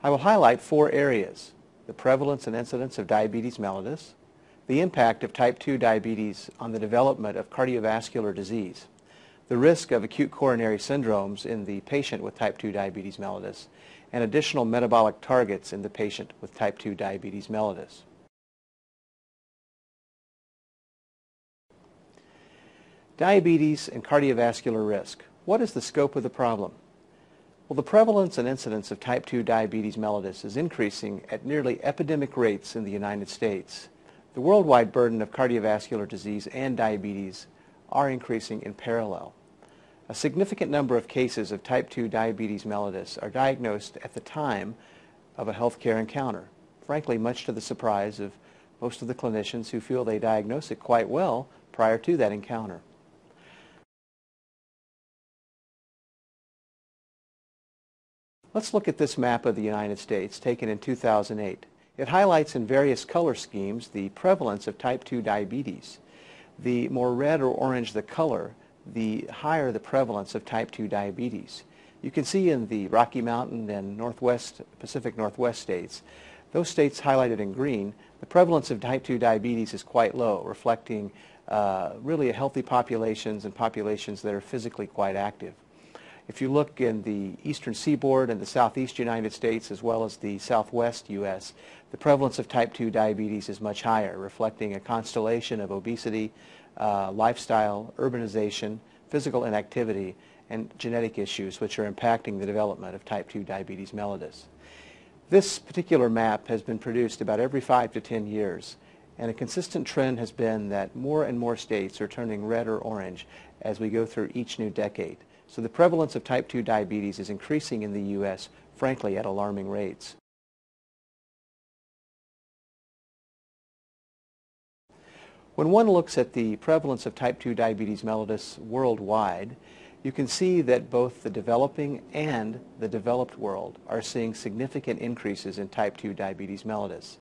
I will highlight four areas: the prevalence and incidence of diabetes mellitus, the impact of type 2 diabetes on the development of cardiovascular disease, the risk of acute coronary syndromes in the patient with type 2 diabetes mellitus, and additional metabolic targets in the patient with type 2 diabetes mellitus. Diabetes and cardiovascular risk. What is the scope of the problem? Well, the prevalence and incidence of type 2 diabetes mellitus is increasing at nearly epidemic rates in the United States. The worldwide burden of cardiovascular disease and diabetes are increasing in parallel. A significant number of cases of type 2 diabetes mellitus are diagnosed at the time of a healthcare encounter, frankly much to the surprise of most of the clinicians who feel they diagnose it quite well prior to that encounter. Let's look at this map of the United States taken in 2008. It highlights in various color schemes the prevalence of type 2 diabetes. The more red or orange the color, the higher the prevalence of type 2 diabetes. You can see in the Rocky Mountain and Pacific Northwest states, those states highlighted in green, the prevalence of type 2 diabetes is quite low, reflecting really healthy populations and populations that are physically quite active. If you look in the eastern seaboard and the southeast United States as well as the southwest U.S., the prevalence of type 2 diabetes is much higher, reflecting a constellation of obesity, lifestyle, urbanization, physical inactivity, and genetic issues which are impacting the development of type 2 diabetes mellitus. This particular map has been produced about every 5 to 10 years, and a consistent trend has been that more and more states are turning red or orange as we go through each new decade. So the prevalence of type 2 diabetes is increasing in the U.S., frankly, at alarming rates. When one looks at the prevalence of type 2 diabetes mellitus worldwide, you can see that both the developing and the developed world are seeing significant increases in type 2 diabetes mellitus.